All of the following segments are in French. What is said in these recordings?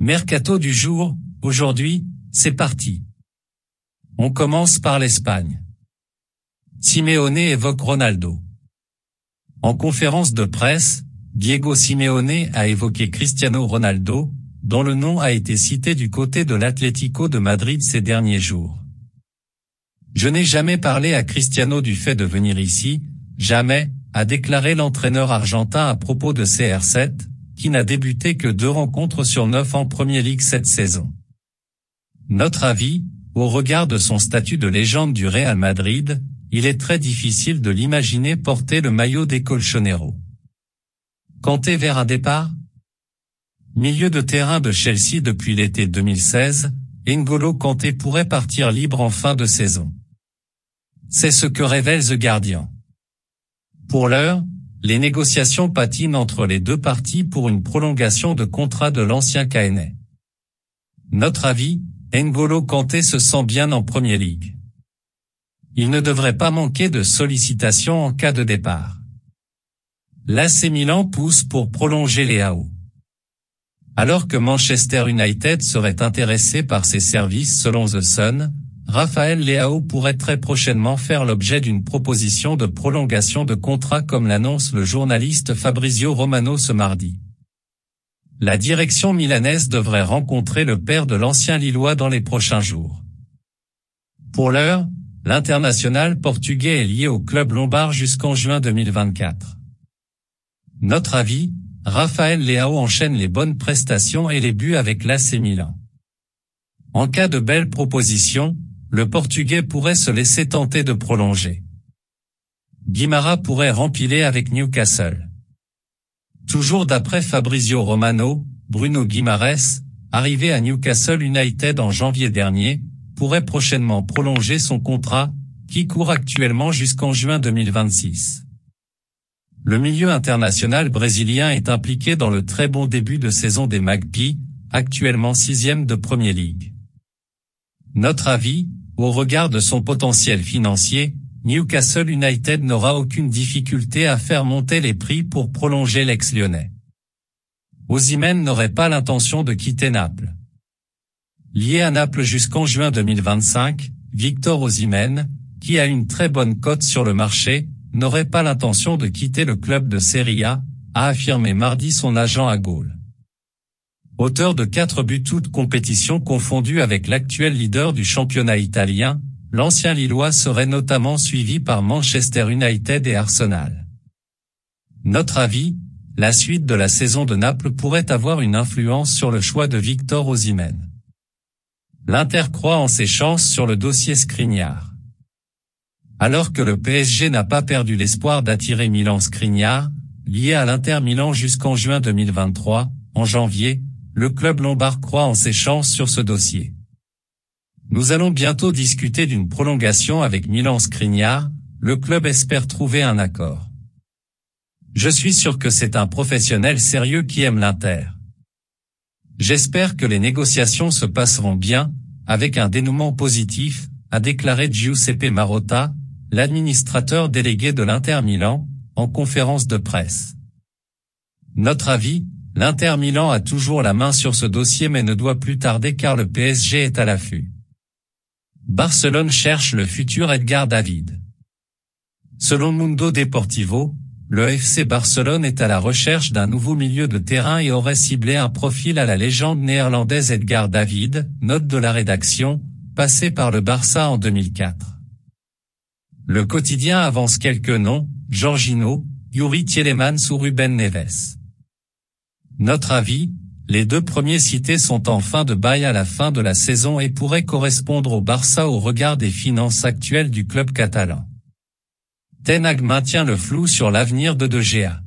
Mercato du jour, aujourd'hui, c'est parti. On commence par l'Espagne. Simeone évoque Ronaldo. En conférence de presse, Diego Simeone a évoqué Cristiano Ronaldo, dont le nom a été cité du côté de l'Atlético de Madrid ces derniers jours. Je n'ai jamais parlé à Cristiano du fait de venir ici, jamais, a déclaré l'entraîneur argentin à propos de CR7, qui n'a débuté que 2 rencontres sur 9 en Premier League cette saison. Notre avis, au regard de son statut de légende du Real Madrid, il est très difficile de l'imaginer porter le maillot des Colchoneros. Kanté vers un départ? Milieu de terrain de Chelsea depuis l'été 2016, N'Golo Kanté pourrait partir libre en fin de saison. C'est ce que révèle The Guardian. Pour l'heure, les négociations patinent entre les deux parties pour une prolongation de contrat de l'ancien Caennais. Notre avis, N'Golo Kanté se sent bien en Premier League. Il ne devrait pas manquer de sollicitations en cas de départ. L'AC Milan pousse pour prolonger Leao. Alors que Manchester United serait intéressé par ses services selon The Sun, Raphaël Leao pourrait très prochainement faire l'objet d'une proposition de prolongation de contrat comme l'annonce le journaliste Fabrizio Romano ce mardi. La direction milanaise devrait rencontrer le père de l'ancien Lillois dans les prochains jours. Pour l'heure, l'international portugais est lié au club lombard jusqu'en juin 2024. Notre avis, Raphaël Leao enchaîne les bonnes prestations et les buts avec l'AC Milan. En cas de belle proposition, le Portugais pourrait se laisser tenter de prolonger. Guimara pourrait rempiler avec Newcastle. Toujours d'après Fabrizio Romano, Bruno Guimaraes, arrivé à Newcastle United en janvier dernier, pourrait prochainement prolonger son contrat, qui court actuellement jusqu'en juin 2026. Le milieu international brésilien est impliqué dans le très bon début de saison des Magpies, actuellement 6e de Premier League. Notre avis, au regard de son potentiel financier, Newcastle United n'aura aucune difficulté à faire monter les prix pour prolonger l'ex-lyonnais. Osimhen n'aurait pas l'intention de quitter Naples. Lié à Naples jusqu'en juin 2025, Victor Osimhen, qui a une très bonne cote sur le marché, n'aurait pas l'intention de quitter le club de Serie A, a affirmé mardi son agent à Gaulle. Auteur de 4 buts toutes compétitions confondues avec l'actuel leader du championnat italien, l'ancien Lillois serait notamment suivi par Manchester United et Arsenal. Notre avis, la suite de la saison de Naples pourrait avoir une influence sur le choix de Victor Osimhen. L'Inter croit en ses chances sur le dossier Skriniar. Alors que le PSG n'a pas perdu l'espoir d'attirer Milan Skriniar, lié à l'Inter Milan jusqu'en juin 2023, en janvier, le club lombard croit en ses chances sur ce dossier. Nous allons bientôt discuter d'une prolongation avec Milan Skriniar, le club espère trouver un accord. Je suis sûr que c'est un professionnel sérieux qui aime l'Inter. J'espère que les négociations se passeront bien, avec un dénouement positif, a déclaré Giuseppe Marotta, l'administrateur délégué de l'Inter Milan, en conférence de presse. Notre avis, l'Inter Milan a toujours la main sur ce dossier mais ne doit plus tarder car le PSG est à l'affût. Barcelone cherche le futur Edgar David. Selon Mundo Deportivo, le FC Barcelone est à la recherche d'un nouveau milieu de terrain et aurait ciblé un profil à la légende néerlandaise Edgar David, note de la rédaction, passé par le Barça en 2004. Le quotidien avance quelques noms, Jorginho, Youri Tielemans ou Ruben Neves. Notre avis, les 2 premiers cités sont en fin de bail à la fin de la saison et pourraient correspondre au Barça au regard des finances actuelles du club catalan. Ten Hag maintient le flou sur l'avenir de De Gea.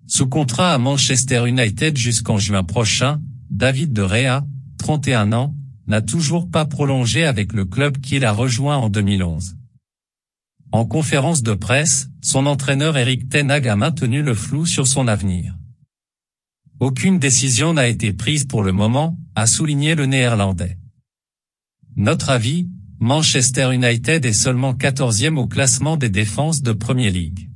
Sous contrat à Manchester United jusqu'en juin prochain, David De Gea, 31 ans, n'a toujours pas prolongé avec le club qu'il a rejoint en 2011. En conférence de presse, son entraîneur Erik ten Hag a maintenu le flou sur son avenir. Aucune décision n'a été prise pour le moment, a souligné le Néerlandais. Notre avis, Manchester United est seulement 14e au classement des défenses de Premier League.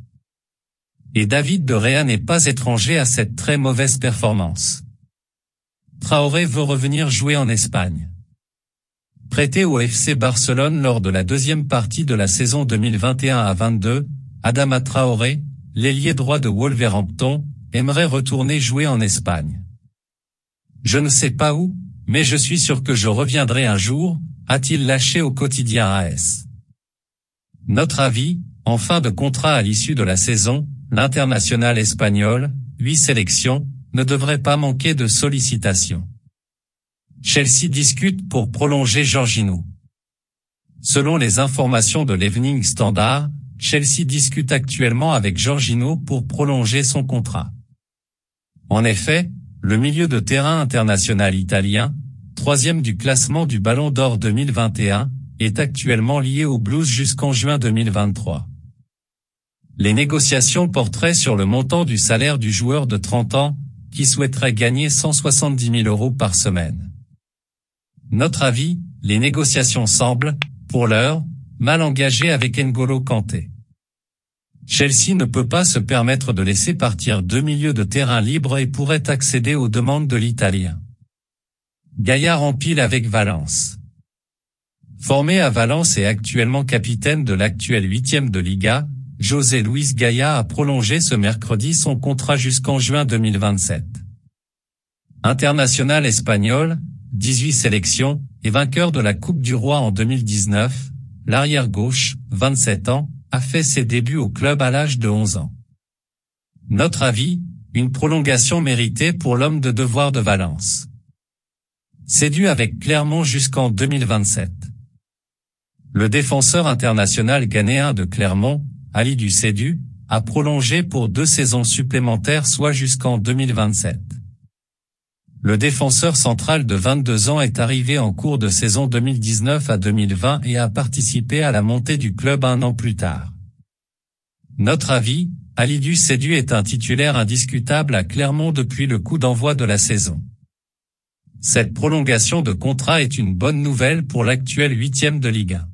Et David De Gea n'est pas étranger à cette très mauvaise performance. Traoré veut revenir jouer en Espagne. Prêté au FC Barcelone lors de la deuxième partie de la saison 2021-22, Adama Traoré, l'ailier droit de Wolverhampton, aimerait retourner jouer en Espagne. Je ne sais pas où, mais je suis sûr que je reviendrai un jour, a-t-il lâché au quotidien AS. Notre avis, en fin de contrat à l'issue de la saison, l'international espagnol, 8 sélections, ne devrait pas manquer de sollicitations. Chelsea discute pour prolonger Jorginho. Selon les informations de l'Evening Standard, Chelsea discute actuellement avec Jorginho pour prolonger son contrat. En effet, le milieu de terrain international italien, 3e du classement du Ballon d'Or 2021, est actuellement lié aux Blues jusqu'en juin 2023. Les négociations porteraient sur le montant du salaire du joueur de 30 ans, qui souhaiterait gagner 170 000 € par semaine. Notre avis, les négociations semblent, pour l'heure, mal engagées avec N'Golo Kanté. Chelsea ne peut pas se permettre de laisser partir 2 milieux de terrain libres et pourrait accéder aux demandes de l'Italien. Gaillard empile avec Valence. Formé à Valence et actuellement capitaine de l'actuel 8e de Liga, José Luis Gaya a prolongé ce mercredi son contrat jusqu'en juin 2027. International espagnol, 18 sélections, et vainqueur de la Coupe du Roi en 2019, l'arrière-gauche, 27 ans, a fait ses débuts au club à l'âge de 11 ans. Notre avis, une prolongation méritée pour l'homme de devoir de Valence. Cédu avec Clermont jusqu'en 2027. Le défenseur international ghanéen de Clermont, Alidou Sédhiou, a prolongé pour 2 saisons supplémentaires soit jusqu'en 2027. Le défenseur central de 22 ans est arrivé en cours de saison 2019 à 2020 et a participé à la montée du club un an plus tard. Notre avis, Alidou Sédhiou est un titulaire indiscutable à Clermont depuis le coup d'envoi de la saison. Cette prolongation de contrat est une bonne nouvelle pour l'actuel 8e de Ligue 1.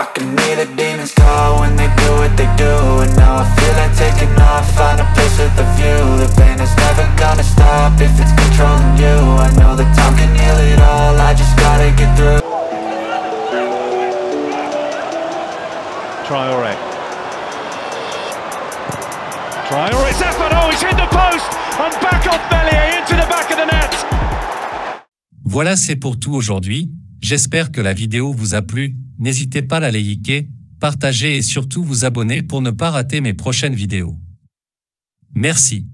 I can hear the demons call when they do what they do. And now I feel like taking off, find a place with a view. The pain is never gonna stop if it's controlling you. I know that time can heal it all, I just gotta get through. Traoré, Zafan, oh, he's hit the post and back off Bellier into the back of the net. Voilà, c'est pour tout aujourd'hui. J'espère que la vidéo vous a plu. N'hésitez pas à la liker, partager et surtout vous abonner pour ne pas rater mes prochaines vidéos. Merci.